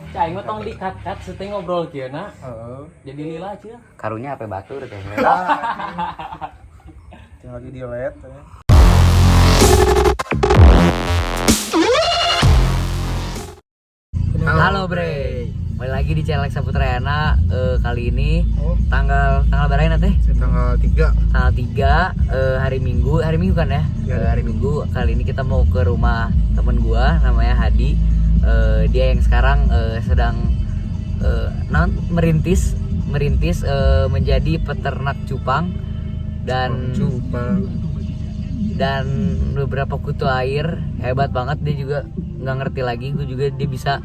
Cai mah tong dikat-kat seteng ngobrol kieu na. Heeh. Jadi lila aja. Karunya apa batur teh. Tinggal di delete ya. Halo Bre, kembali lagi di channel Saputrayana. Kali ini tanggal berapa teh? Tanggal 3. Tanggal 3 hari Minggu kan ya? Hari Minggu. Kali ini kita mau ke rumah temen gua namanya Hadi. Dia yang sekarang sedang merintis menjadi peternak cupang dan beberapa kutu air. Hebat banget, dia juga nggak ngerti lagi, gue juga dia bisa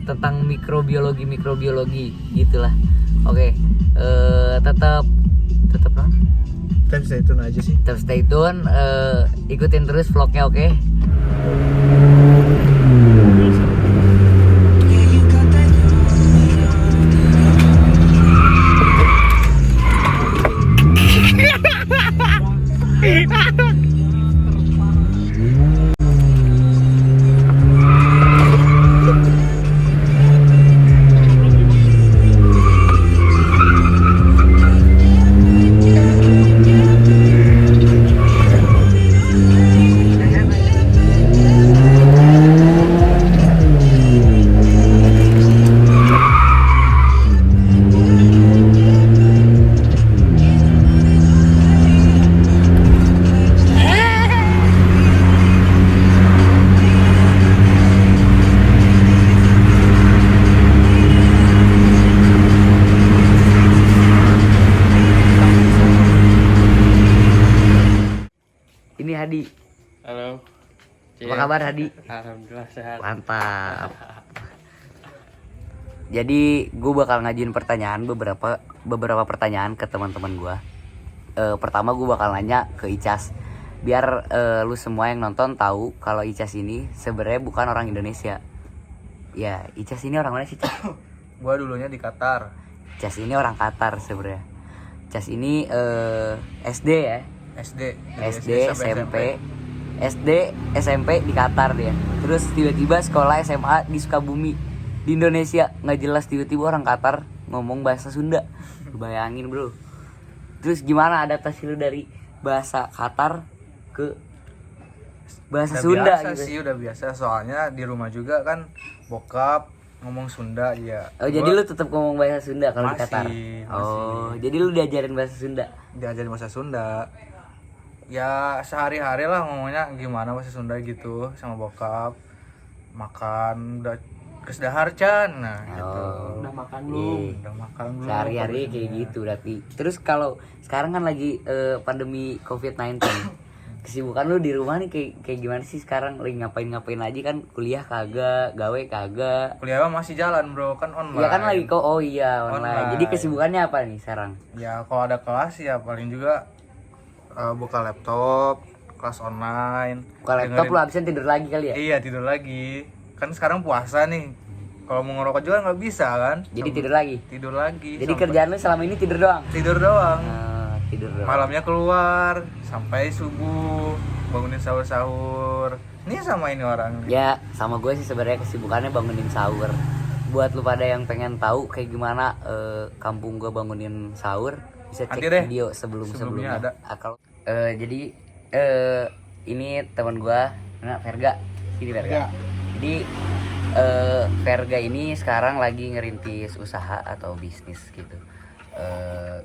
tentang mikrobiologi gitulah. Oke, tetap non Stay tune aja sih. tetap stay tune, ikutin terus vlognya. Oke. Ini Hadi. Halo. Apa kabar Hadi? Alhamdulillah sehat. Mantap. Jadi gue bakal ngajuin beberapa pertanyaan ke teman-teman gue. Pertama gue bakal nanya ke Icas, biar lu semua yang nonton tahu kalau Icas ini sebenarnya bukan orang Indonesia. Ya, Icas ini orang mana sih, Icas? Gua dulunya di Qatar. Icas ini orang Qatar sebenarnya. Icas ini SD ya. SD SMP di Qatar dia. Terus tiba-tiba sekolah SMA di Sukabumi di Indonesia. Nggak jelas tiba-tiba orang Qatar ngomong bahasa Sunda. Lu bayangin bro. Terus gimana adaptasi lu dari bahasa Qatar ke bahasa Udah Sunda biasa gitu? sih, udah biasa, soalnya di rumah juga kan bokap ngomong Sunda ya. Oh, jadi lu tetap ngomong bahasa Sunda kalau di Qatar? Masih. Oh, jadi lu diajarin bahasa Sunda? Diajarin bahasa Sunda. Ya sehari-hari lah ngomongnya gimana bahasa Sunda gitu sama bokap. Makan udah kesdahar can, nah gitu. Udah makan Iya. belum? Udah makan belum? Sehari-hari kayak gitu berarti. Terus kalau sekarang kan lagi pandemi COVID-19. Kesibukan lu di rumah nih kayak gimana sih sekarang? Lagi ngapain aja kan? Kuliah kagak, gawe kagak. Kuliah mah masih jalan bro, kan online. Iya kan lagi kok. Oh iya, online. Online. Jadi kesibukannya apa nih sekarang? Ya kalau ada kelas ya paling juga buka laptop, kelas online. Buka laptop lu absen tidur lagi kali ya? Iya tidur lagi. Kan sekarang puasa nih. Kalau mau ngerokok juga nggak bisa kan? Jadi tidur lagi. Tidur lagi. Jadi sampai- kerjaan lu selama ini tidur doang. tidur doang. Tidur doang. Malamnya keluar sampai subuh, bangunin sahur-sahur. Ini sama ini orang. Ya, sama gue sih sebenarnya kesibukannya bangunin sahur. Buat lu pada yang pengen tahu kayak gimana kampung gue bangunin sahur, bisa cek Nanti deh, video sebelumnya ada. Jadi ini teman gue, nah Verga. Ini Verga. Jadi Verga ini sekarang lagi ngerintis usaha atau bisnis gitu.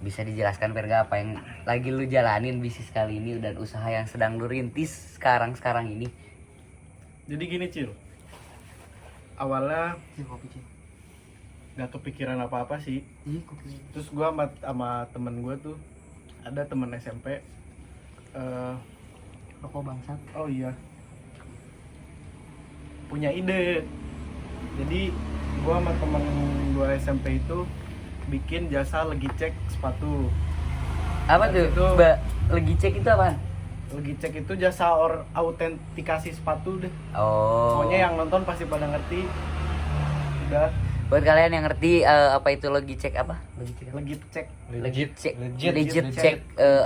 Bisa dijelaskan Verga apa yang lagi lu jalanin bisnis kali ini dan usaha yang sedang lu rintis sekarang ini? Jadi gini Cil, awalnya nggak kepikiran apa-apa sih. Terus gue sama temen gue tuh, ada temen SMP. Rokok bangsat. Oh iya, punya ide. Jadi gue sama temen gue SMP itu bikin jasa lagi cek sepatu. Apa tuh? Itu- Mbak, lagi cek itu apaan? Lagi cek itu jasa autentikasi sepatu deh. Oh. Pokoknya yang nonton pasti pada ngerti. Udah. Buat kalian yang ngerti apa itu lagi cek apa? Lagi cek apa? Legit cek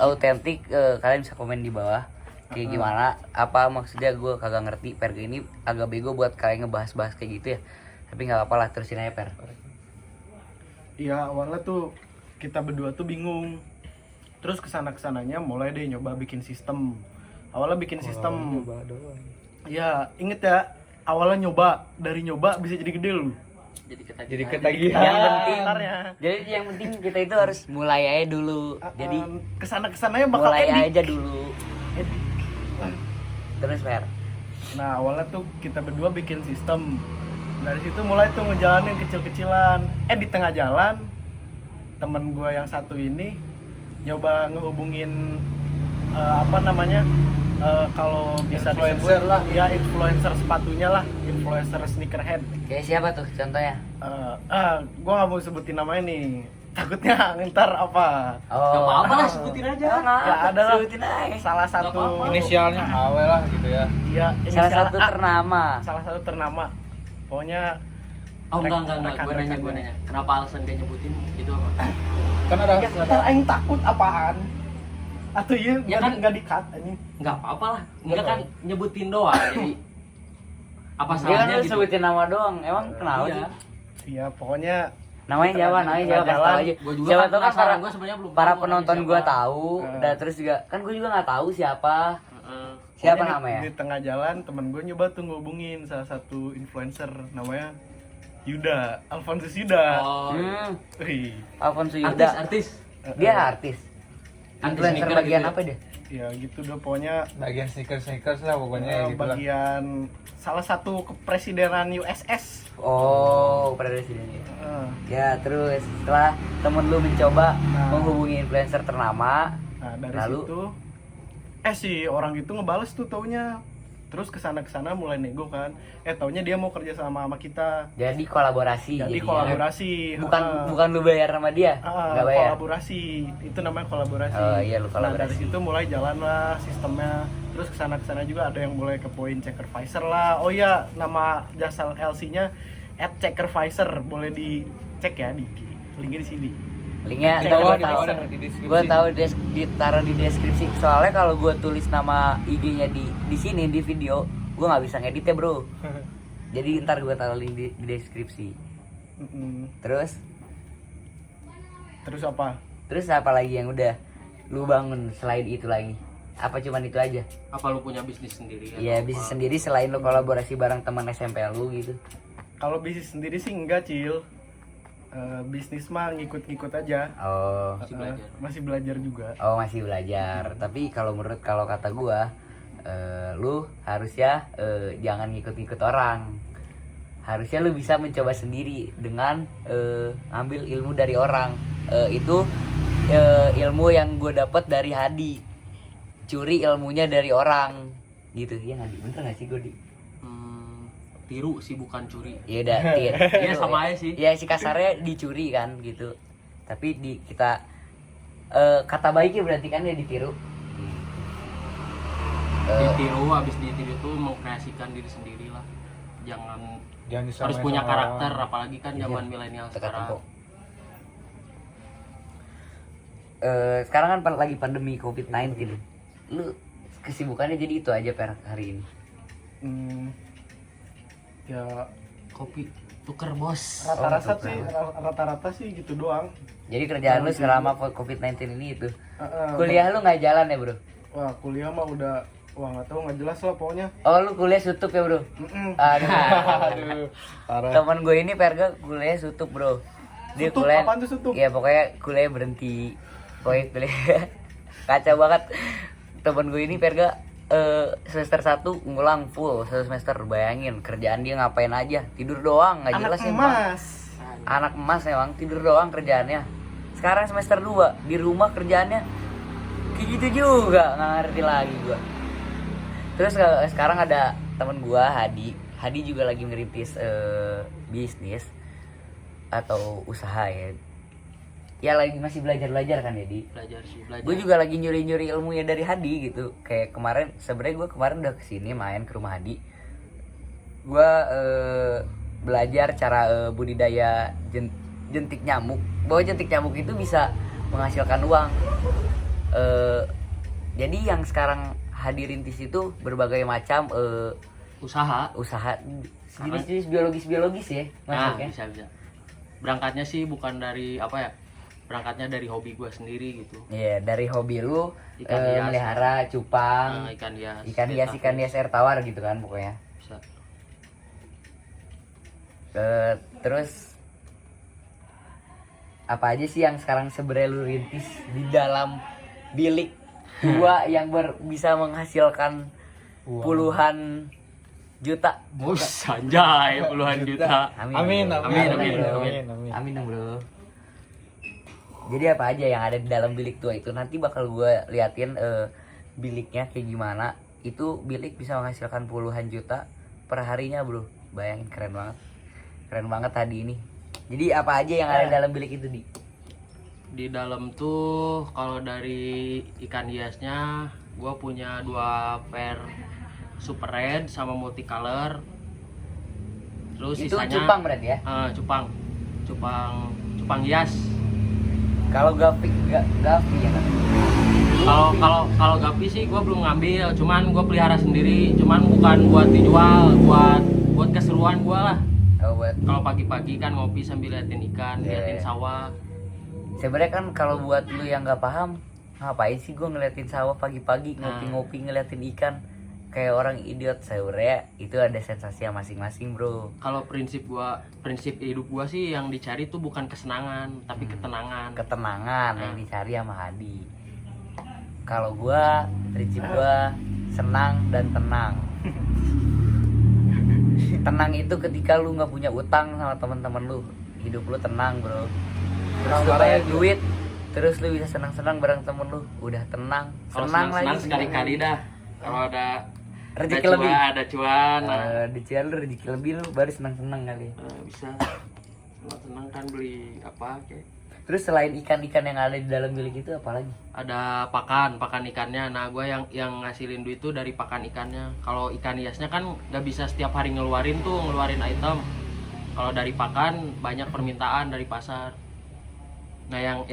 autentik, kalian bisa komen di bawah. Kayak gimana? Apa maksudnya gue kagak ngerti. Verga ini agak bego buat kalian ngebahas-bahas kayak gitu ya. Tapi nggak apa-apa lah, terusin aja Per. Iya, awalnya tuh kita berdua tuh bingung. Terus kesananya mulai deh nyoba bikin sistem. Awalnya bikin sistem. Iya, inget ya, awalnya dari nyoba bisa jadi gede loh. Jadi ketagihan. Yang penting, Bentarnya. jadi yang penting kita itu harus mulai aja dulu. Jadi kesananya bakal mulai edik. aja dulu. Edik. Terus Per. Nah, awalnya tuh kita berdua bikin sistem. Dari situ mulai tuh ngejalanin kecil-kecilan. Di tengah jalan temen gue yang satu ini nyoba ngehubungin kalau bisa Influencer disebut lah. ya influencer sepatunya lah, influencer sneakerhead. Kayak siapa tuh contohnya? Gue nggak mau sebutin namanya nih, takutnya ntar apa. Oh, Gak apa-apa lah, sebutin aja. Ya ada lah, Sebutin aja. salah satu apa-apa. Inisialnya AW lah gitu ya. ya Salah inisial satu A. ternama. Salah satu ternama. Pokoknya Oh enggak, gue rekan-rekannya. nanya. Kenapa alasan dia nyebutin itu apa? Kan ada Ya, ntar aing takut apaan? Atau iya Ya kan- nggak di-cut anjing. Enggak apa-apa lah. Enggak kan nyebutin doang. Jadi apa Dia kan salahnya lu gitu? sebutin nama doang. Emang kenapa Iya. sih? Iya, pokoknya Namanya Jawa, namanya Jawa, kasih tau aja. Gua juga Siapa kan tahu kan penasaran, gua sebenarnya belum para tahu penonton orangnya gua siapa. tahu, dan terus juga kan gue juga nggak tahu siapa. Heeh. Siapa pokoknya namanya? Di tengah jalan temen gue nyoba tuh ngehubungin salah satu influencer namanya Yuda, Alfonsus Yuda. Oh, Wih, Alfonso Yuda. artis. Dia artis. Influencer sneaker bagian gitu ya? apa dia? ya gitu deh pokoknya bagian sneakers lah pokoknya gitu lah. bagian salah satu kepresidenan USS. Oh, presiden. Heeh. Ya, terus setelah temen lu mencoba Nah. menghubungi influencer ternama, Nah, dari Lalu? situ si orang itu ngebales tuh taunya. Terus kesana mulai nego kan. Taunya dia mau kerja sama kita. jadi kolaborasi. Jadi jadinya. kolaborasi. Bukan Heeh. bukan lu bayar sama dia, nggak bayar. Kolaborasi. Itu namanya kolaborasi. Oh, iya, lu Nah, dari kolaborasi. situ mulai jalan lah sistemnya. Terus kesana juga ada yang mulai ke poin Checkervisor lah. Oh iya, nama jasa LC-nya @Checkervisor. Boleh dicek ya di linknya di sini. Linknya Di ntar bawah, gua di tahu. bawah, di deskripsi. Gua tahu ditaruh di deskripsi. Soalnya kalau gua tulis nama IG-nya di sini di video, gua nggak bisa ngeditnya, Bro. Jadi ntar gua taruh link di deskripsi. Mm-mm. Terus Terus apa? terus apa lagi yang udah lu bangun selain itu lagi? Apa cuman itu aja? Apa lu punya bisnis sendiri? Iya, atau bisnis apa? sendiri selain lu kolaborasi bareng teman SMP lu gitu. Kalau bisnis sendiri sih enggak, Cil. Bisnis mah ngikut-ngikut aja. Oh. Masih belajar. Masih belajar juga. Oh, masih belajar. Tapi kalau kata gua, lu harusnya jangan ngikut-ngikut orang. Harusnya lu bisa mencoba sendiri dengan ambil ilmu dari orang. Itu ilmu yang gue dapat dari Hadi. Curi ilmunya dari orang. Gitu. Ya Hadi, bener gak sih gue di? Tiru sih, bukan curi. Ya udah, Iya, sama aja sih. Ya si kasarnya dicuri kan gitu. Tapi kita kata baiknya berarti kan ya ditiru. Ditiru, habis ditiru itu mengkreasikan diri sendiri lah. Jangan Jangan harus punya karakter, apalagi kan zaman milenial Teka sekarang. teko. Sekarang kan lagi pandemi COVID-19. Lu kesibukannya jadi itu aja per hari ini. Ya Kopi tuker bos. rata-rata sih gitu doang. Jadi kerjaan lu selama COVID-19 ini itu. Heeh. Kuliah lu nggak jalan ya, Bro? Wah, kuliah mah udah nggak tahu, nggak jelas lah pokoknya. Oh, lu kuliah sutup ya, Bro? Mm-mm. Aduh. Aduh, parah. Temen gue ini Perga kuliah sutup, Bro. Dia Sutup? kuliah. Apaan tuh sutup? Ya pokoknya kuliah berhenti. Pokoknya kuliah kacau banget. Temen gue ini Perga semester 1 ngulang full satu semester. Bayangin kerjaan dia ngapain aja, tidur doang, nggak Anak jelas emang. emas. Anak emas emang, tidur doang kerjaannya. Sekarang semester 2 di rumah kerjaannya kayak gitu juga, nggak ngerti lagi gua. Terus sekarang ada temen gua Hadi juga lagi ngerintis bisnis atau usaha ya. Ya lagi masih belajar kan ya di. Belajar sih, belajar. Gue juga lagi nyuri ilmunya dari Hadi gitu. Kayak sebenarnya gue kemarin udah kesini main ke rumah Hadi. Gue belajar cara budidaya jentik nyamuk. Bahwa jentik nyamuk itu bisa menghasilkan uang. Jadi yang sekarang Hadi rintis itu berbagai macam usaha. usaha Jenis-jenis biologis ya Nah, masuknya. bisa. Berangkatnya sih bukan dari apa ya? Berangkatnya dari hobi gua sendiri gitu. Iya, dari hobi lu Ikan hias. melihara cupang, Ikan hias. ikan hias air tawar gitu kan pokoknya. Bisa. Terus apa aja sih yang sekarang sebenarnya lu rintis di dalam bilik gua yang bisa menghasilkan puluhan juta? Bos, anjay, puluhan juta. Amin, bro. amin, bro. amin. Amin dong, bro. Jadi apa aja yang ada di dalam bilik tua itu nanti bakal gua liatin biliknya kayak gimana. Itu bilik bisa menghasilkan puluhan juta per harinya, bro. Bayangin, keren banget. Keren banget tadi ini. Jadi apa aja yang ada di dalam bilik itu, Di? Di dalam tuh kalau dari ikan hiasnya gua punya 2 pair super red sama multicolor. Terus Itu sisanya cupang berarti ya? Cupang hias. Kalau gapi ya kan? Kalau gapi sih gua belum ngambil, cuman gua pelihara sendiri, cuman bukan buat dijual, buat keseruan gua lah. Oh, buat Kalau pagi-pagi kan ngopi sambil liatin ikan, Yeah. liatin sawah. sebenarnya kan kalau buat lu yang nggak paham, ngapain sih gua ngeliatin sawah pagi-pagi ngopi-ngopi ngeliatin ikan kayak orang idiot? Sebenarnya itu ada sensasi masing-masing, bro. Kalau prinsip hidup gua sih yang dicari tuh bukan kesenangan, tapi ketenangan. Ketenangan yang dicari sama Hadi. Kalau gua prinsip gua senang dan tenang. Tenang itu ketika lu nggak punya utang sama teman-teman lu, hidup lu tenang, bro. Terus lu banyak duit, terus lu bisa senang-senang bareng temen lu, udah tenang. Kalau Senang senang lagi sekali-kali dah. Kalau ada rezeki lebih. ada cuan, Di Cian lu rezeki lebih lu baru senang-senang kali. bisa. Senang kan beli apa kayak. Terus selain ikan-ikan yang ada di dalam bilik itu apa lagi? Ada pakan ikannya. Nah, gue yang ngasilin duit tuh dari pakan ikannya. Kalau ikan hiasnya kan nggak bisa setiap hari ngeluarin item. Kalau dari pakan banyak permintaan dari pasar. Nah, yang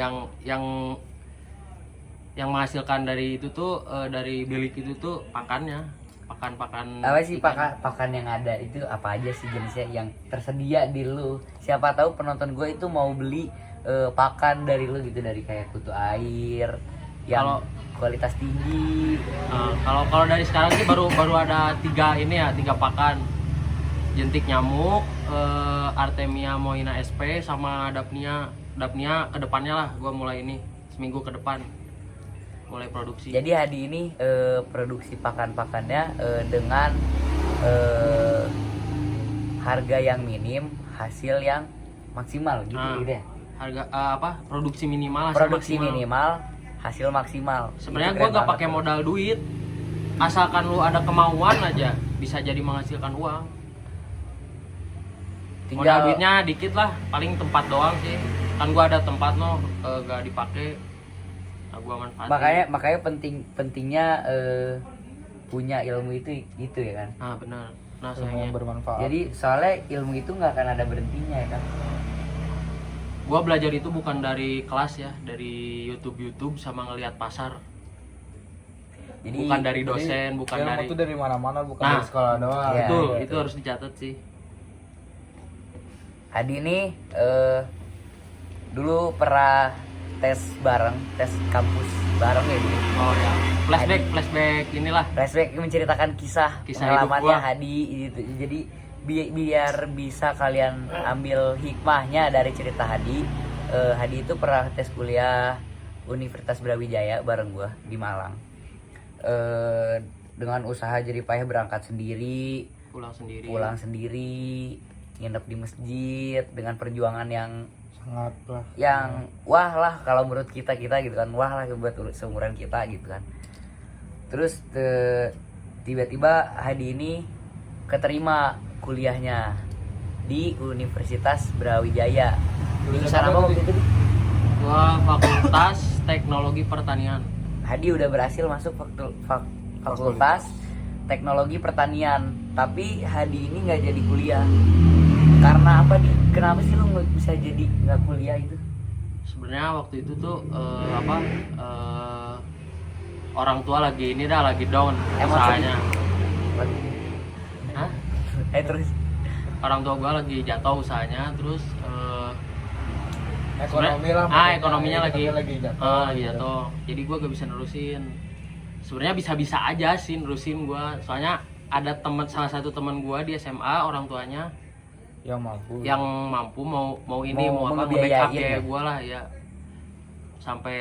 menghasilkan dari itu tuh dari bilik itu tuh pakannya. Pakan. Apa sih ikan. pakan yang ada itu apa aja sih jenisnya yang tersedia di lu? Siapa tahu penonton gue itu mau beli pakan dari lu gitu, dari kayak kutu air yang kualitas tinggi. Kalau dari sekarang sih baru ada 3 pakan. Jentik nyamuk, Artemia moina SP sama Daphnia kedepannya lah. Gua mulai ini seminggu ke depan mulai produksi. Jadi Hadi ini produksi pakan-pakannya dengan harga yang minim, hasil yang maksimal gitu gitu ya. Harga produksi minimal, hasil Produksi maksimal. minimal, hasil maksimal. Sebenarnya Itu gua keren gak banget, pakai bro. modal duit, asalkan lu ada kemauan aja bisa jadi menghasilkan uang. Modal Tinggal duitnya dikit lah, paling tempat doang sih. Kan gua ada tempat gak dipakai. Nah, gua manfaatin. makanya pentingnya punya ilmu itu gitu ya kan. Nah, benar. Nah, Ilmu yang sayangnya bermanfaat. Jadi soalnya ilmu itu nggak akan ada berhentinya ya kan. gua belajar itu bukan dari kelas ya, dari YouTube sama ngelihat pasar. Jadi Bukan dari dosen, bukan ilmu dari itu dari mana-mana, bukan Nah, dari sekolah doang. iya. itu harus dicatat sih. Hadi ini dulu pernah tes kampus bareng ya dulu. Oh ya, flashback inilah. Flashback menceritakan kisah Kisah hidup pengalamannya gua. Hadi gitu. Jadi biar bisa kalian ambil hikmahnya dari cerita Hadi. Hadi itu pernah tes kuliah Universitas Brawijaya bareng gua di Malang. Dengan usaha jerih payah berangkat sendiri, pulang sendiri, nginep di masjid dengan perjuangan yang Sangat lah. wah lah kalau menurut kita gitu kan, wah lah buat seumuran kita gitu kan. Terus tiba-tiba Hadi ini keterima kuliahnya di Universitas Brawijaya. Jurusan apa waktu itu? Gua Fakultas Teknologi Pertanian. Hadi udah berhasil masuk Fakultas Teknologi Pertanian, tapi Hadi ini nggak jadi kuliah. Karena apa, Di? Kenapa sih lu nggak bisa jadi nggak kuliah itu? Sebenarnya waktu itu tuh orang tua lagi down Emosi. usahanya. Hah? Terus orang tua gue lagi jatuh usahanya, terus Ekonomi sebenarnya- lah makanya, ekonominya lagi jatuh. lagi jatuh. Jadi gue gak bisa nerusin. Sebenarnya bisa-bisa aja sih nerusin gue, soalnya ada salah satu teman gue di SMA, orang tuanya Yang mampu. yang mampu mau ini Mau mau apa ngebiayain nge-backup biaya ya? gue lah ya, sampai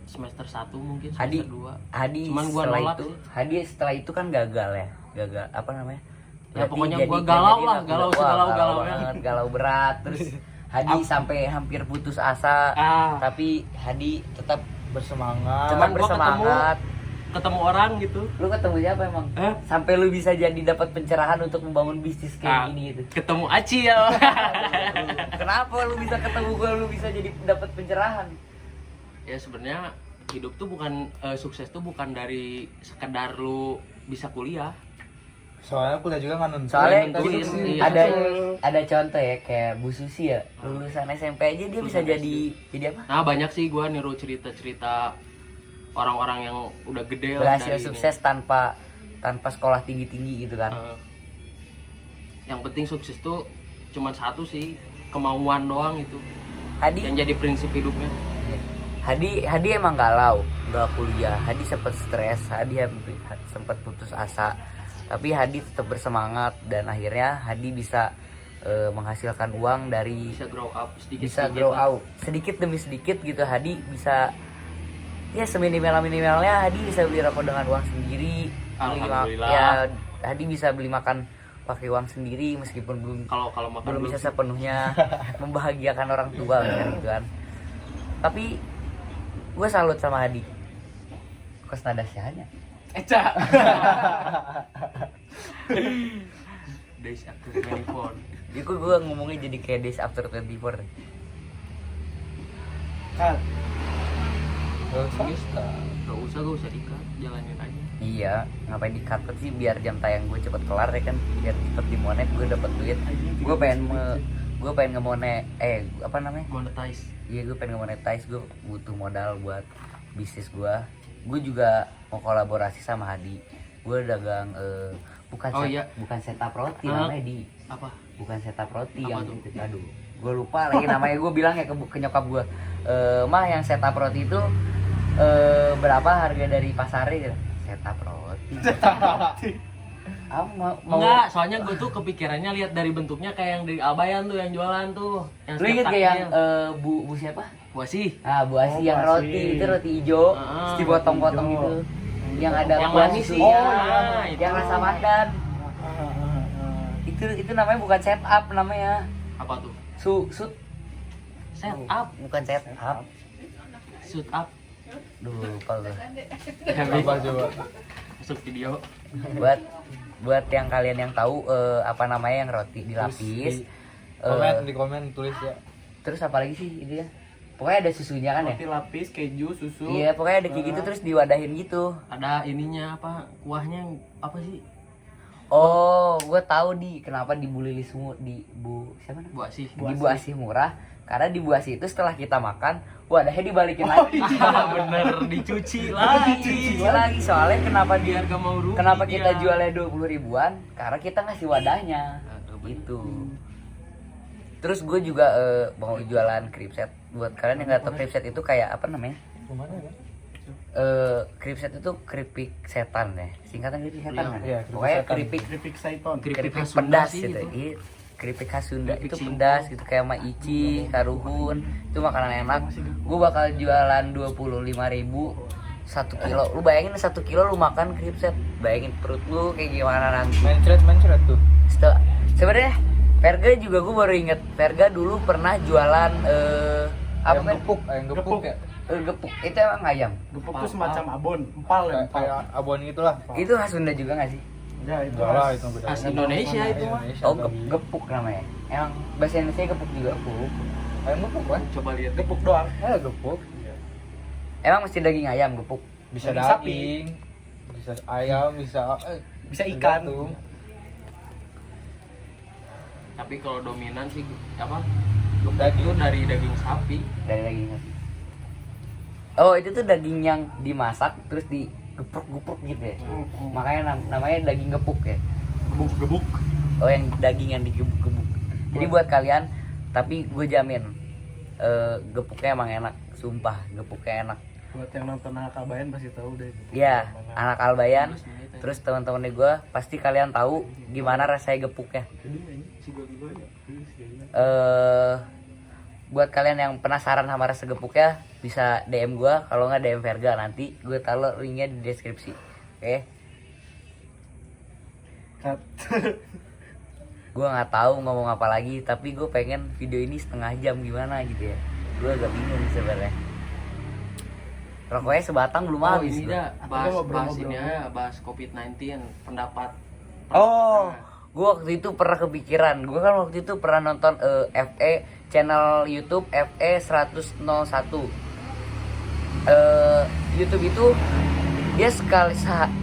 semester 1 mungkin Hadi, semester 2. Hadi Cuman gua setelah nolak itu, sih. Hadi setelah itu kan gagal ya, gagal apa namanya? Ya, Berarti pokoknya jadi- gua galau jadi lah, aku galau udah- wah, segalau-galaunya. banget, galau berat. Terus Hadi sampai hampir putus asa, tapi Hadi tetap bersemangat. tetap Cuman gua bersemangat. ketemu orang gitu. Lu ketemu siapa emang? Hah? Sampai lu bisa jadi dapat pencerahan untuk membangun bisnis kayak gini gitu. Ketemu Aci ya. Kenapa lu bisa ketemu gua, lu bisa jadi dapat pencerahan? Ya sebenarnya hidup tuh bukan sukses tuh bukan dari sekedar lu bisa kuliah. Soalnya kuliah juga nggak nentuin. Soalnya nentuin, gini, iya. ada contoh ya kayak Bu Susi ya, lulusan SMP aja dia bisa jadi apa? Nah banyak sih gua niru cerita-cerita orang-orang yang udah gede lah Berhasil dari sukses tanpa sekolah tinggi-tinggi gitu kan. Yang penting sukses tuh cuman satu sih, kemauan doang itu Hadi yang jadi prinsip hidupnya. Hadi emang galau, nggak kuliah. Hadi sempat stres, Hadi sempat putus asa. Tapi Hadi tetap bersemangat dan akhirnya Hadi bisa menghasilkan uang dari Bisa grow up sedikit bisa grow out sedikit demi sedikit gitu. Hadi bisa ya seminimal-minimalnya Hadi bisa beli rokok dengan uang sendiri. Alhamdulillah. Ya Hadi bisa beli makan pakai uang sendiri meskipun kalau makan belum belum bisa sepenuhnya membahagiakan orang tua gitu kan. Tapi gue salut sama Hadi. Kos nada sianya. Eca. Days after 24. Itu gue ngomongnya jadi kayak Days After 24. Kan Gak usah. Gak usah dikat, jalanin aja. Iya, ngapain di-cut sih biar jam tayang gue cepet kelar ya kan, biar cepet dimonet, gue dapet duit. Gue pengen ngemonet, apa namanya? Monetize. Iya, gue pengen ngemonetize, gue butuh modal buat bisnis gue. Gue juga mau kolaborasi sama Hadi. Gue dagang bukan setup roti namanya di Apa? bukan setup roti Apa yang tuh? itu. Aduh, gue lupa lagi namanya. Gue bilang ya ke nyokap gue, mah yang setup roti itu berapa harga dari pasarnya gitu. Setup roti. mau Enggak, soalnya gue tuh kepikirannya lihat dari bentuknya kayak yang dari Albayan tuh yang jualan tuh. Yang lu inget setiap kayak yang takjil. bu siapa? Gua sih. Ah, Bu Asi yang Bu roti Asi. itu roti hijau, Ah, terus dipotong-potong hijau. gitu. Yang ada Yang kuah manis susu. sih, Oh, ya, iya. itu. Yang rasa pandan. Itu namanya bukan setup namanya. Apa tuh? Shoot Set up, bukan setup. shoot up. Duh, lupa gue. Apa coba? Masuk video. buat yang kalian yang tahu apa namanya yang roti dilapis. Di komen tulis ya. Terus apa lagi sih itu ya? Pokoknya ada susunya kan ya? roti lapis, keju, susu. Iya, pokoknya ada kayak gitu terus diwadahin gitu. Ada ininya apa? Kuahnya yang apa sih? Oh, gue tahu kenapa di Bu Lilis di Bu siapa namanya? Buat sih. Di Bu Asih murah. Karena di Bu Asih itu setelah kita makan, wadahnya dibalikin lagi. Bener dicuci lagi. Dicuci lagi soalnya kenapa Biar gak mau rugi. kenapa kita dia. jualnya 20 ribuan? Karena kita ngasih wadahnya. Gitu. Terus gue juga mau jualan kripset. Buat kalian yang nggak tahu kripset itu kayak apa namanya? Kemana ya? Kripset itu keripik setan ya. Singkatan keripik setan kan? Iya, keripik Pokoknya setan. Keripik Saiton. keripik khas Sunda pedas sih gitu. itu. Iya, keripik khas Sunda Keripik itu singkong. pedas gitu kayak maici, karuhun. Itu makanan enak. Gue bakal jualan 25.000 1 kilo. Lu bayangin 1 kilo lu makan kripset. Bayangin perut lu kayak gimana nanti. Mencret tuh. Sebenarnya Verga juga gue baru inget. Verga dulu pernah jualan apa Ayam kan? gepuk, ayam gepuk ya. Gepuk. Itu emang ayam. Gepuk tuh semacam abon, empal ya. Kayak abon gitulah. Itu khas Sunda juga gak sih? Ya, itu Enggak lah, khas. itu beda. Khas Indonesia itu mah. Oh, gepuk namanya. Emang bahasa Indonesia gepuk juga. Ayam gepuk kan? Coba lihat. Gepuk doang. Gepuk. Emang mesti daging ayam gepuk. Bisa Daging sapi. daging, bisa ayam, bisa Bisa ikan. tergantung. Tapi kalau dominan sih apa? Daging. Itu dari daging sapi. Dari daging sapi. Oh, itu tuh daging yang dimasak terus digeprek-geprek gitu ya. Makanya namanya daging gepuk ya. Gebuk-gebuk. Oh yang daging yang digebuk-gebuk. Jadi buat kalian, tapi gue jamin gepuknya emang enak, sumpah gepuknya enak. Buat yang nonton Anak Albayan pasti tahu deh. Iya, Anak Albayan. Terus teman-teman gue pasti kalian tahu gimana rasanya gepuknya. Buat kalian yang penasaran sama rasa gepuknya bisa DM gue, kalau nggak DM Verga, nanti gue taruh linknya di deskripsi. Oke? Cut. Gue nggak tahu ngomong apa lagi, tapi gue pengen video ini setengah jam gimana gitu ya. Gue agak bingung sebenarnya. Rokoknya sebatang belum habis. Ini gua. dah bahas ngobrol-ngobrol. ini aja, bahas COVID-19 pendapat. Oh, gue waktu itu pernah kepikiran. Gue kan waktu itu pernah nonton FE channel YouTube FE 101. YouTube itu dia sekali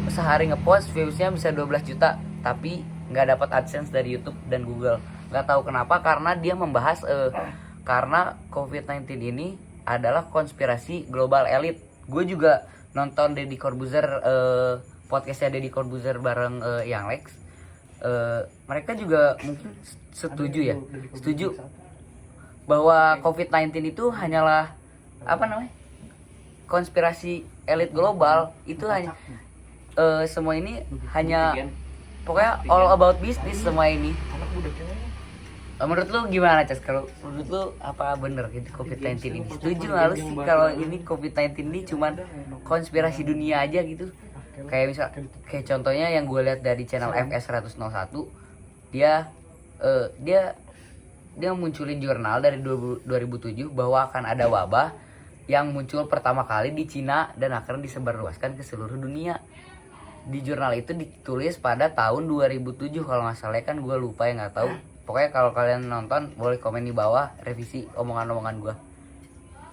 sehari ngepost viewsnya bisa 12 juta, tapi nggak dapat AdSense dari YouTube dan Google. Nggak tahu kenapa, karena dia membahas karena COVID-19 ini adalah konspirasi global elit. Gue juga nonton Deddy Corbuzier, podcastnya Deddy Corbuzier bareng Yang Lex. Mereka juga mungkin setuju ya, setuju bahwa COVID-19 itu hanyalah apa namanya, konspirasi elit global. Itu hanya semua ini hanya pokoknya all about business semua ini. Menurut lu gimana, Cas? Kalau menurut lu apa bener gitu COVID-19 ini? Setuju nggak lu sih kalau ini COVID-19 ini cuman konspirasi dunia aja gitu? Kayak misal kayak contohnya yang gue lihat dari channel FS 101, dia munculin jurnal dari 2007 bahwa akan ada wabah yang muncul pertama kali di Cina dan akan disebarluaskan ke seluruh dunia. Di jurnal itu ditulis pada tahun 2007 kalau nggak salah, kan gue lupa ya, nggak tahu. Pokoknya kalau kalian nonton boleh komen di bawah revisi omongan-omongan gue.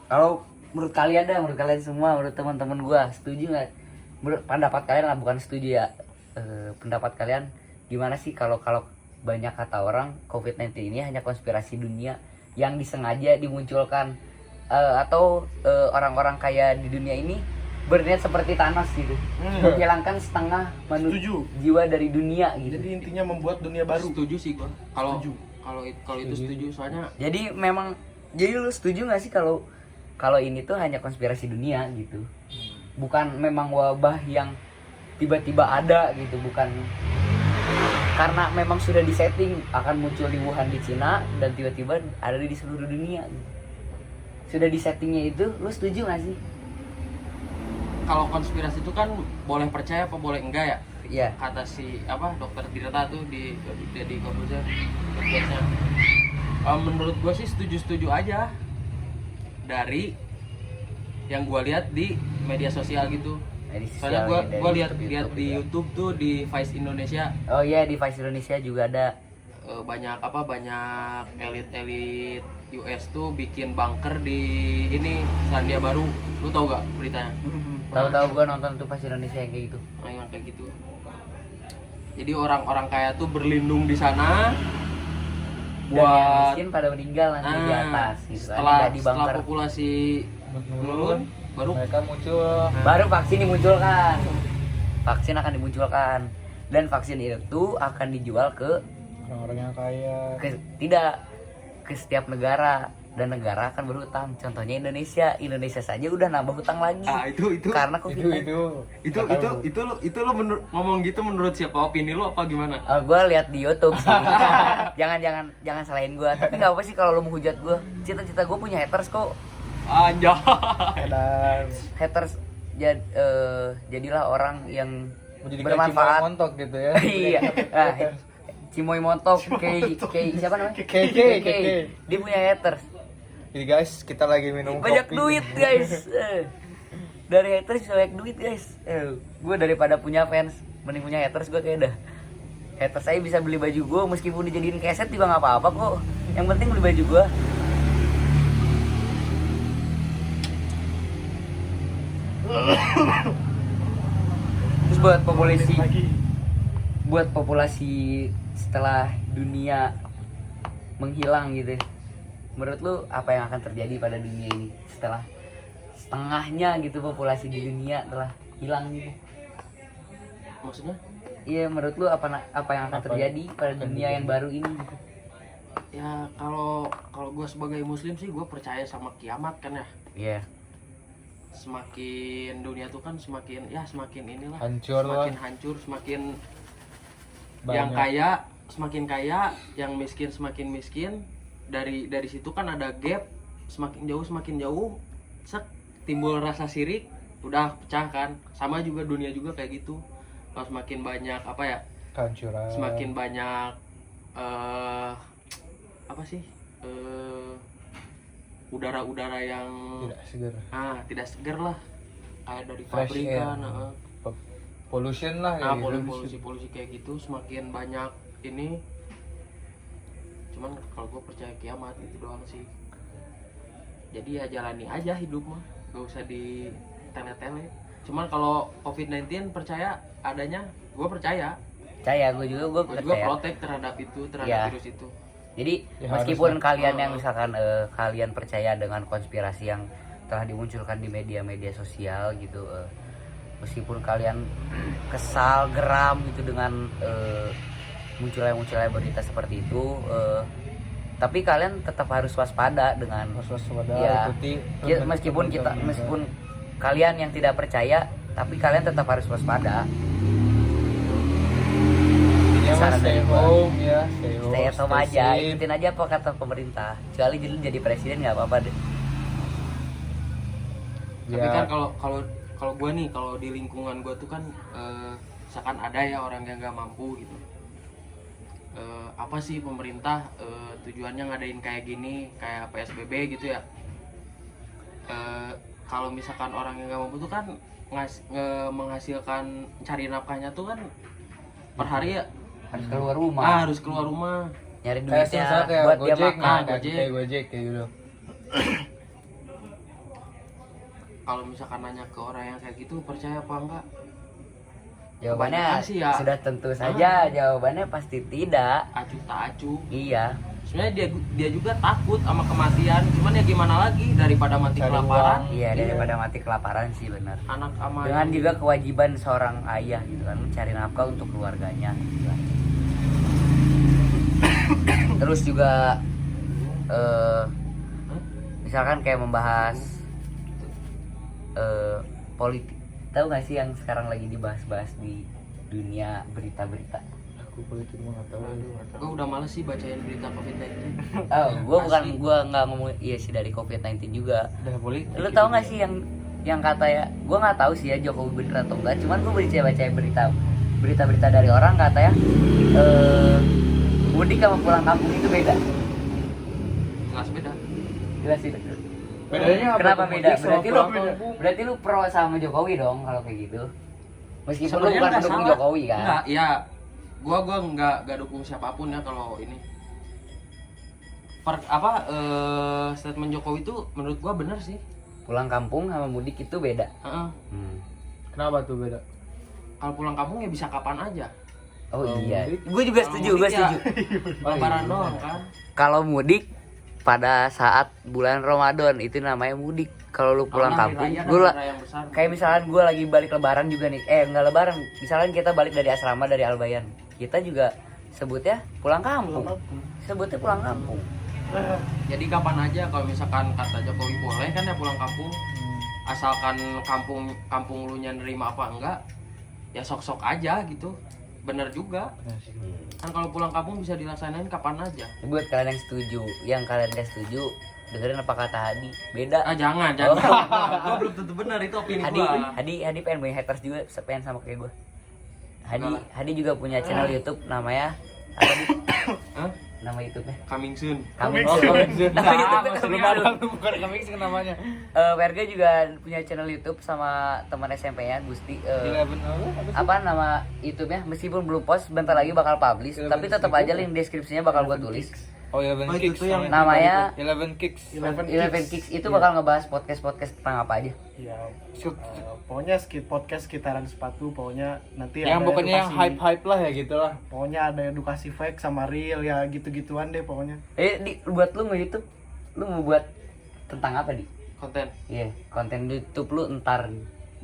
Kalau menurut kalian menurut kalian semua, menurut teman-teman gue, setuju nggak? Menurut pendapat kalian lah, bukan setuju ya. Pendapat kalian gimana sih kalau banyak kata orang COVID-19 ini hanya konspirasi dunia yang disengaja dimunculkan, atau orang-orang kaya di dunia ini berniat seperti Thanos gitu, menghilangkan setengah jiwa dari dunia gitu. Jadi intinya membuat dunia baru. Setuju sih gua. Kalau itu setuju, soalnya Jadi lu setuju nggak sih kalau ini tuh hanya konspirasi dunia gitu, bukan memang wabah yang tiba-tiba ada gitu, bukan karena memang sudah disetting akan muncul di Wuhan di Cina dan tiba-tiba ada di seluruh dunia gitu. Sudah disettingnya itu, lu setuju nggak sih? kalau konspirasi itu kan boleh percaya apa boleh enggak ya? Iya. Kata si dokter Tirta tuh di Deddy Corbuzier podcastnya. Menurut gue sih setuju aja dari yang gue lihat di media sosial gitu. Soalnya gue lihat di YouTube tuh, di Vice Indonesia. Oh iya, di Vice Indonesia juga ada. Banyak elit US tuh bikin bunker di ini Selandia Baru. Lu tau gak beritanya? Tahu-tahu gue nonton tuh Vice Indonesia yang kayak gitu. Yang kayak gitu. Jadi orang-orang kaya tuh berlindung di sana. Dan yang miskin pada meninggal nanti di atas gitu. Setelah populasi menurun, baru mereka muncul. Baru vaksin dimunculkan. Vaksin akan dimunculkan. Dan vaksin itu akan dijual ke Orang-orang yang kaya. ke setiap negara, dan negara akan berhutang. Contohnya Indonesia saja udah nambah hutang lagi. Itu Karena COVID. Itu lo ngomong gitu menurut siapa? Opini lo apa gimana? Gue lihat di YouTube sih. jangan salahin gue. Tapi nggak apa sih kalau lo menghujat gue. Cita-cita gue punya haters kok. Anjay. Dan Haters jadilah orang yang menjadi bermanfaat. montok gitu ya. Iya. Cimoy montok, kayak siapa namanya? KK. Dia punya haters. Jadi guys, kita lagi minum Banyak kopi. duit guys. Dari haters bisa banyak duit guys. Gue daripada punya fans, mending punya haters. Gue kayak dah. Haters saya bisa beli baju gue, meskipun dijadiin keset juga nggak apa-apa kok. Yang penting beli baju gue. Terus buat populasi setelah dunia menghilang gitu, menurut lu apa yang akan terjadi pada dunia ini setelah setengahnya gitu populasi di dunia telah hilang gitu? Maksudnya? Iya, menurut lu apa yang akan terjadi pada dunia yang baru ini gitu? Ya kalau gue sebagai muslim sih gue percaya sama kiamat kan ya. Iya. Semakin dunia tuh kan semakin inilah Hancur lah. semakin hancur, semakin Banyak. yang kaya semakin kaya, yang miskin semakin miskin. Dari situ kan ada gap, semakin jauh sek timbul rasa sirik, udah pecah kan. Sama juga dunia juga kayak gitu. Kalau semakin banyak apa ya? Kehancuran. Semakin banyak udara-udara yang tidak segar. tidak segar lah, kayak dari Fresh pabrikan. air. Pollution lah kayak gitu. Polusi kayak gitu semakin banyak ini. Cuman kalau gue percaya kiamat itu doang sih. Jadi ya jalani aja hidup mah, gak usah di tele-tele. Cuman kalau COVID-19 percaya adanya, gue percaya. Gue juga Gue juga percaya. protek terhadap Ya. virus itu. Jadi Ya, meskipun haruslah. kalian yang misalkan kalian percaya dengan konspirasi yang telah dimunculkan di media-media sosial gitu, meskipun kalian kesal, geram gitu dengan munculnya berita seperti itu, tapi kalian tetap harus waspada dengan Waspada, ya, ikuti. meskipun kalian yang tidak percaya, tapi kalian tetap harus waspada. Ya, Saran stay dari gua. home ya, stay home. Stay at home stay aja, safe. ikutin aja apa kata pemerintah. Kecuali jadi presiden nggak apa-apa deh. Tapi Ya. kan kalau gue nih, kalau di lingkungan gue tuh kan misalkan ada ya orang yang nggak mampu gitu. Apa sih pemerintah tujuannya ngadain kayak gini, kayak PSBB gitu ya. Kalau misalkan orang yang nggak mampu tuh kan menghasilkan, cari nafkahnya tuh kan per hari ya Harus keluar rumah, harus keluar rumah. nyari Kayak duitnya susah kayak buat dia Gojek, makan. Gojek. Gojek kayak gitu. Kalau misalkan nanya ke orang yang kayak gitu percaya apa enggak? Jawabannya Kebanyakan sih ya. sudah tentu saja, jawabannya pasti tidak. Acuh tak acuh. Iya. Sebenarnya dia juga takut sama kematian, cuman ya gimana lagi, daripada mati Cari kelaparan. Iya, daripada mati kelaparan sih benar. Anak sama Dengan yang- juga kewajiban seorang ayah gitu kan, mencari nafkah untuk keluarganya gitu kan. Terus juga misalkan kayak membahas politik. Tahu gak sih yang sekarang lagi dibahas-bahas di dunia berita-berita? Aku politik mah nggak tahu. Gue udah males sih bacain berita COVID-19. Oh, gua nggak ngomong iya sih dari COVID-19 juga. Udah politik. Lu tahu nggak sih yang kata ya, gue nggak tahu sih ya Jokowi bener atau enggak, cuman gue baca berita dari orang kata ya mudik sama pulang kampung itu beda. Jelas beda. Jelas sih. Bedanya apa Kenapa tuh beda? mudik sama pulang kampung? Berarti lu pro sama Jokowi dong kalau kayak gitu. Meskipun lu Sebenarnya bukan nggak pendukung salah. Jokowi kan. Enggak, ya. Gua nggak dukung siapapun ya kalau ini. Statement Jokowi itu menurut gua bener sih. Pulang kampung sama mudik itu beda. Heeh. Kenapa tuh beda? Kalau pulang kampung ya bisa kapan aja. Oh Kalau iya. mudik? Gue juga Kalau setuju, mudik gue ya setuju. Lebaran iya. doang kan. Kalau mudik pada saat bulan Ramadan itu namanya mudik. Kalau lu pulang Kalau hari kampung, raya dan gue hari raya yang besar. kayak misalkan gue lagi balik lebaran juga nih. Enggak lebaran. Misalkan kita balik dari asrama dari Albayan. Kita juga sebutnya pulang kampung. Sebutnya pulang kampung. Jadi kapan aja kalau misalkan kata Jokowi boleh kan ya pulang kampung. Asalkan kampung lu nya nerima apa enggak, ya sok-sok aja gitu. Bener juga. Kan kalau pulang kampung bisa dilaksanain kapan aja. Buat kalian yang setuju, yang kalian gak setuju, dengerin apa kata Hadi. Beda. Jangan. Oh. Gua belum tentu benar, itu opini gua. Hadi pengen punya haters juga, pengen sama kayak gue. Enggak lah. Hadi juga punya channel YouTube namanya apa Di? Hah? Nama YouTube-nya? Coming soon. Coming Oh, Soon. Coming Soon. Nama YouTube-nya Belum Coming ada, Soon. bukan komik sih namanya. Verga juga punya channel YouTube sama teman SMP-nya Gusti. 11 Apa nama YouTube-nya? Meskipun belum post, bentar lagi bakal publish, 11 tapi tetap aja link deskripsinya bakal gue tulis. Oh, 11 Oh, itu Kicks. tuh yang Namanya 11 Kicks. 11 Kicks itu bakal ngebahas podcast tentang apa aja. Ya, pokoknya podcast sekitaran sepatu, pokoknya nanti Yang ada pokoknya yang edukasi. hype-hype lah ya gitu lah. Pokoknya ada edukasi fake sama real ya gitu-gituan deh pokoknya. Buat lu nge-YouTube, lu mau buat tentang apa Di? Konten. Iya, konten YouTube lu ntar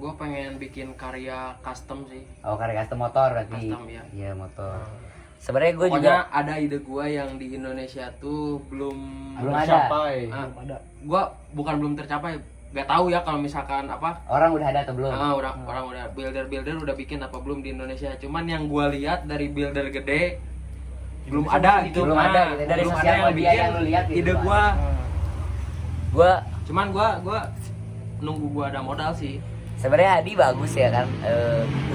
Gue pengen bikin karya custom sih. Oh, karya custom motor berarti. Custom, ya. Iya, motor. Sebenarnya gue Pokoknya juga ada ide gue yang di Indonesia tuh belum Belum ada. Tercapai. ada. Gue bukan belum tercapai, gak tahu ya kalau misalkan apa. orang udah ada atau belum? Orang udah builder udah bikin apa belum di Indonesia. Cuman yang gue lihat dari builder gede belum ada gitu. Belum ada gitu. Dari belum sosial ada yang media bikin yang lu lihat gitu, ide Pak. gue. Gue Cuman gue nunggu gue ada modal sih. sebenarnya Adi bagus ya kan,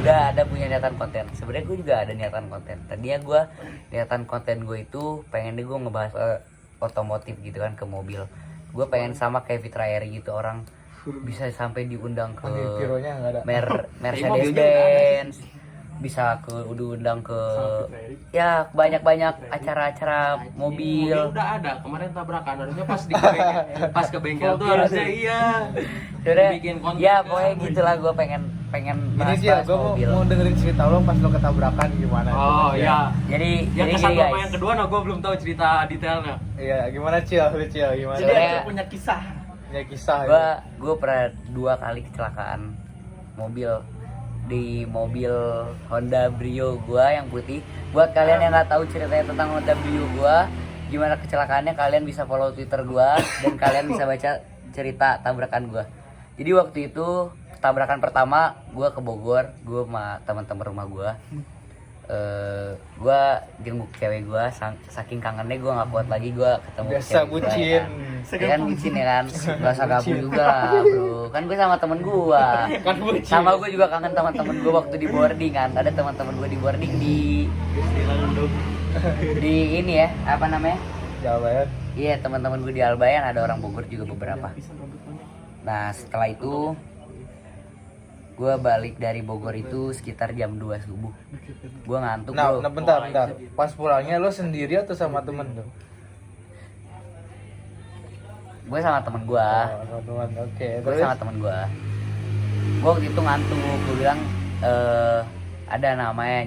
udah ada punya niatan konten. Sebenarnya gue juga ada niatan konten. Tadinya gue niatan konten gue itu pengen deh gue ngebahas otomotif gitu kan, ke mobil. Gue pengen sama kayak Fitra Eri gitu, orang bisa sampai diundang ke Pironya nggak ada. Mercedes Benz, bisa diundang ke ya banyak acara-acara mobil. Udah ada kemarin tabrakan, harusnya pas di bengkel, pas ke bengkel tuh harusnya iya. Sebenarnya Bikin konten ya kan. pokoknya gitulah, gue pengen Ini bahas sih ya, gue mobil. mau dengerin cerita lo pas lo ketabrakan gimana. Oh iya. Jadi Yang gini kesatu sama guys. yang kedua, nah gue belum tahu cerita detailnya. Iya, gimana Cil? Lu Cil, gimana? Jadi Sebenarnya- dia punya kisah. Ya kisah. Gue pernah 2 kali kecelakaan mobil di mobil Honda Brio gue yang putih. Buat kalian yang nggak tahu ceritanya tentang Honda Brio gue, gimana kecelakaannya, kalian bisa follow Twitter gue dan kalian bisa baca cerita tabrakan gue. Jadi waktu itu tabrakan pertama gue ke Bogor, gue sama teman-teman rumah gue. Gue jenguk cewek gue, saking kangennya gue nggak kuat lagi, gue ketemu Biasa cewek gua, bucin. ya kan. Ya kan bucin ya kan, bahasa gabu juga bro. Kan gue sama temen gue, Kan bucin. sama gue juga kangen teman-teman gue waktu di boarding kan. Ada teman-teman gue di boarding di ini ya, apa namanya? Jawaban. Iya, teman-teman gue di Albayan, ada orang Bogor juga beberapa. Nah setelah itu gue balik dari Bogor itu sekitar jam 2 subuh. Gue ngantuk bro. Nah, bentar. Pas pulangnya lo sendiri atau sama temen tuh? Gue sama temen gue. Oh, teman. Oke. Gue Terus sama temen gue waktu itu ngantuk. Gue bilang ada namanya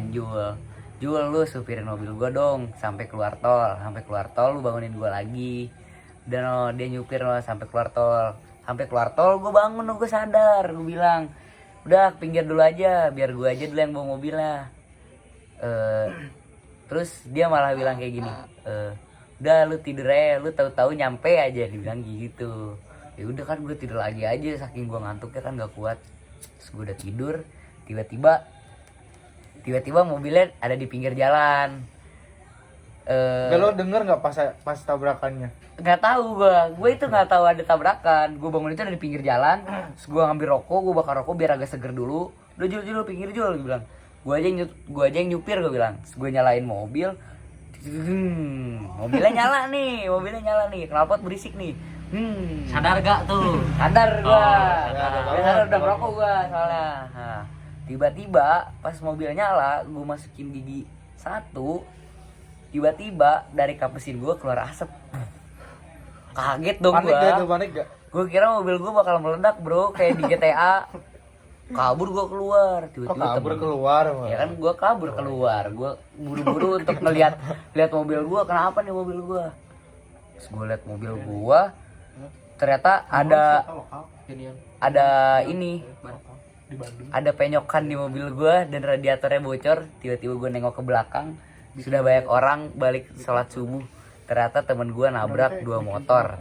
Jul, lu supirin mobil gue dong sampai keluar tol lu bangunin gue lagi. Dan dia nyupir sampai keluar tol gue bangun, gue sadar. Gue bilang udah pinggir dulu aja biar gue aja dulu yang bawa mobilnya. Terus dia malah bilang kayak gini, udah lu tidur aja, lu tahu-tahu nyampe aja, dibilang gitu. Ya udah kan gue tidur lagi aja, saking gue ngantuknya kan gak kuat. Terus gue udah tidur, tiba-tiba mobilnya ada di pinggir jalan. lo denger nggak pas tabrakannya? Nggak tahu gue itu nggak tahu ada tabrakan. Gue bangun itu ada di pinggir jalan. Terus gue ngambil rokok, gue bakar rokok biar agak seger dulu. Udah Jul pinggir Jul, gue bilang. Gue aja yang nyupir, gue bilang. Terus gue nyalain mobil. Mobilnya nyala nih, knalpot berisik nih. Sadar gak tuh? Sadar gua. sadar. Sadar udah ngerokok gua soalnya. Nah, tiba-tiba pas mobil nyala, gua masukin gigi 1. Tiba-tiba dari kap mesin gua keluar asap. Kaget dong Panik gak? Gua kira mobil gua bakal meledak, bro, kayak di GTA. Kabur gua keluar, Kok tiba-tiba kabur temen- keluar? Ya kan gua kabur keluar. Gua buru-buru untuk lihat mobil gua, kenapa nih mobil gua. Terus gua lihat mobil gua, ternyata ada ini, ada penyokan di mobil gua dan radiatornya bocor. Tiba-tiba gua nengok ke belakang, sudah banyak orang balik sholat subuh. Ternyata temen gua nabrak 2 motor.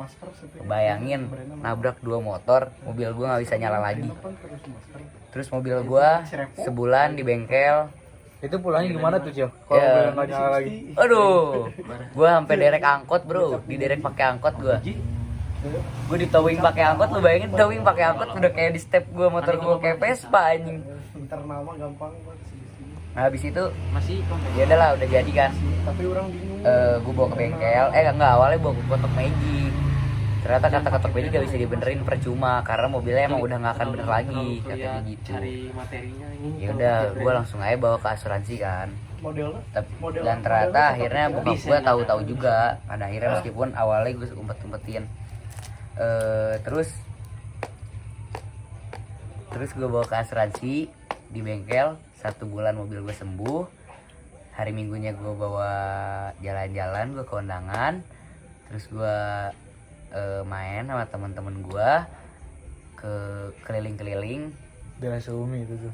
Bayangin, nabrak 2 motor, mobil gua nggak bisa nyala lagi. Terus mobil gua sebulan di bengkel. Itu pulangnya gimana tuh Cil? Kalau Ya. mobilnya nggak nyala lagi? Aduh, gua sampai derek angkot bro, diderek pakai angkot gua. Gue di towing pakai angkot, lu bayangin towing pakai angkot udah kayak di step gua, motor gua kayak Vespa anjing. Internal mah gampang banget sih. Nah, habis itu Masih ya udahlah, udah jadi kan. Tapi orang bingung. Gue bawa ke bengkel, enggak, awalnya bawa ke kotak magic. Ternyata kata kotak magic gak bisa dibenerin, percuma karena mobilnya emang udah nggak akan bener lagi, katanya gitu. cari materinya ini. Ya udah, gue langsung aja bawa ke asuransi kan. Modelnya Dan ternyata akhirnya bokap gue tahu-tahu juga. Pada akhirnya meskipun awalnya gue umpet-umpetin. Terus gue bawa ke asuransi di bengkel. 1 bulan mobil gue sembuh. Hari Minggunya gue bawa jalan-jalan, gue ke kondangan. Terus gue main sama teman-teman gue ke keliling-keliling. Daerah Sumi itu tuh.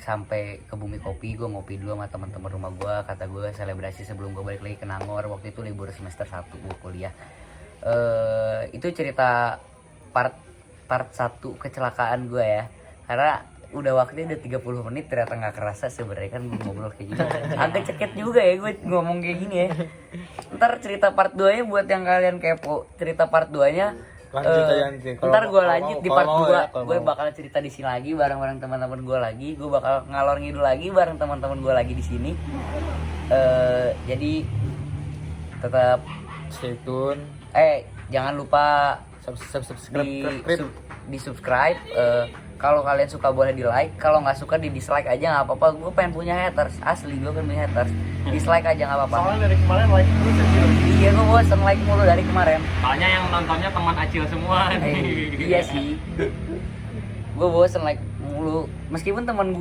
Sampai ke Bumi Kopi, gue ngopi dulu sama teman-teman rumah gue. Kata gue selebrasi sebelum gue balik lagi ke Nangor. Waktu itu libur semester 1 gue kuliah. Itu cerita part 1 kecelakaan gue ya. Karena udah waktunya udah 30 menit ternyata nggak kerasa sebenarnya kan gue ngobrol kayak gini. Agak ceket juga ya gue ngomong kayak gini ya. Ntar cerita part 2 nya buat yang kalian kepo. Cerita part 2 nya Lanjut aja nanti. ntar gue lanjut di part 2 ya, gue bakal cerita di sini lagi bareng-bareng teman-teman gue lagi. Gue bakal ngalor ngidul lagi bareng teman-teman gue lagi di sini. Jadi tetap stay tune. Jangan lupa di subscribe. Kalau kalian suka boleh di like, kalau nggak suka di dislike aja nggak apa-apa. Gue pengen punya haters, asli gue pengen punya haters. Dislike aja nggak apa-apa. Soalnya dari kemarin like terus ya Cil. Iya, gue bosen like mulu dari kemarin. Soalnya yang nontonnya teman Acil semua nih. Iya sih, gue bosen like mulu. Meskipun teman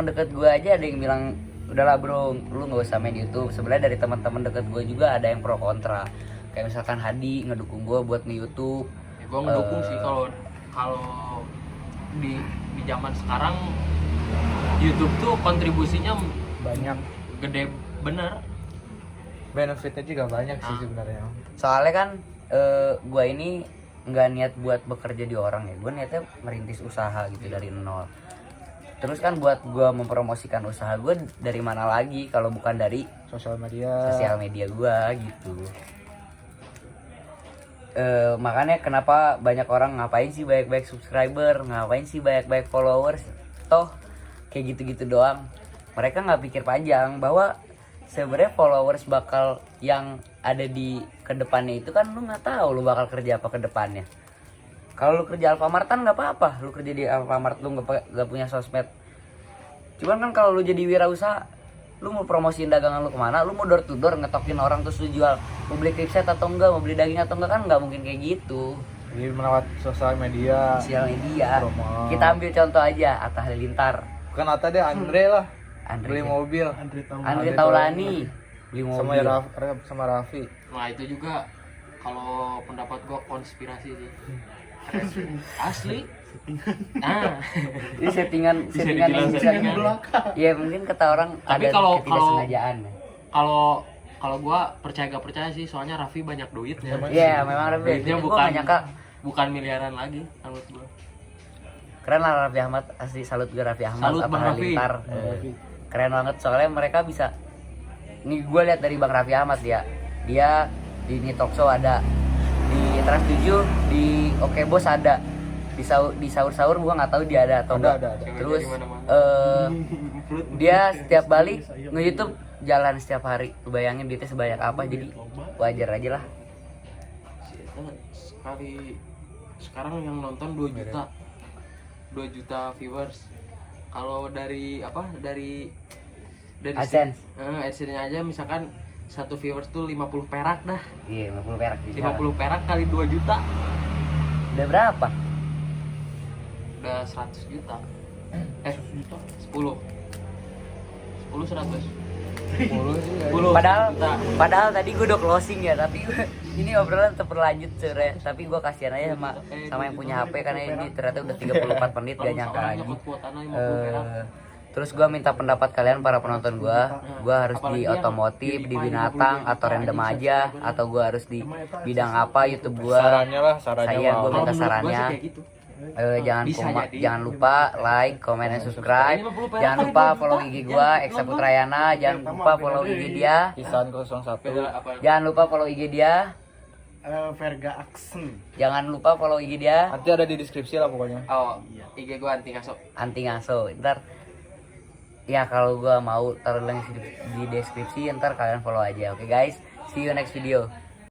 deket gue aja ada yang bilang udahlah bro, lu nggak usah main YouTube. Sebenarnya dari teman-teman deket gue juga ada yang pro kontra. Kayak misalkan Hadi ngedukung gue buat nge-YouTube. Ya, gue ngedukung sih kalau di zaman sekarang YouTube tuh kontribusinya Banyak. gede bener. Benefitnya juga banyak sih sebenarnya. Soalnya kan gue ini nggak niat buat bekerja di orang ya. Gue niatnya merintis usaha gitu dari nol. Terus kan buat gue mempromosikan usaha gue dari mana lagi kalau bukan dari Sosial media gue gitu. Makanya kenapa banyak orang ngapain sih banyak-banyak subscriber, ngapain sih banyak-banyak followers, toh kayak gitu-gitu doang. Mereka nggak pikir panjang bahwa sebenarnya followers bakal yang ada di kedepannya itu kan lu nggak tahu lu bakal kerja apa kedepannya. Kalau lu kerja Alfamartan nggak apa-apa, lu kerja di Alfamart lu nggak punya sosmed. Cuman kan kalau lu jadi wirausaha, lu mau promosiin dagangan lu kemana, lu mau door to door ngetokin orang terus lu jual, mau beli kripset atau enggak, mau beli daging atau enggak, kan nggak mungkin kayak gitu. jadi melewat sosial media. Promo. Kita ambil contoh aja Atta Halilintar, Bukan Atta deh, Andre lah. Andre Beli mobil Andre Taulani beli sama mobil. sama Raffi. Nah itu juga kalau pendapat gua konspirasi sih. Asli. Nah, Ini settingan Bisa yang dibilang bisa settingan. ya mungkin kata orang Tapi ada kalau- ketidaksengajaan. kalau gua percaya gak percaya sih, soalnya Raffi banyak duitnya. Iya, memang lebih. Duitnya Gua nggak nyangka bukan miliaran lagi menurut gua. keren lah Raffi Ahmad, asli salut gue Raffi Ahmad, Salut Atta Bang Raffi. Halilintar. Keren banget soalnya mereka bisa. Nih gue lihat dari Bang Raffi Ahmad dia di Ini Talkshow ada, di Trans 7, di Oke Bos ada, di sahur gue nggak tahu dia ada atau enggak. Ada. Terus Sengaja di mana-mana. dia setiap balik nge-YouTube jalan setiap hari. Lu bayangin duitnya sebanyak apa, jadi wajar aja lah. Sekali sekarang yang nonton 2 juta. 2 juta viewers. Kalau dari AdSense. AdSense-nya aja misalkan satu viewers tuh 50 perak dah. Iya, 50 perak. 50 perak kali 2 juta Udah berapa? udah 100 juta. 10 100. 10 sih ya. 10 juta. Padahal tadi gue udah closing ya, tapi ini obrolan tetap berlanjut sebenernya. Tapi gue kasihan aja sama yang punya HP karena ini ternyata udah 34 menit gak nyangka lagi. Terus gue minta pendapat kalian para penonton gue harus di otomotif, di binatang, atau random aja, atau gue harus di bidang apa YouTube gue. Sarannya Gue wow. minta sarannya. Jangan lupa like, comment, dan subscribe. Jangan lupa follow IG gue Eksa Putrayana. Jangan lupa follow IG dia. Kisan 01. Jangan lupa follow IG dia. Verga Aksen. Jangan lupa follow IG dia. Nanti ada di deskripsi lah pokoknya. Oh, IG gua anti ngaso. Anti ngaso. Ntar ya kalau gua mau taruh link di deskripsi, ntar kalian follow aja. Oke guys, see you next video.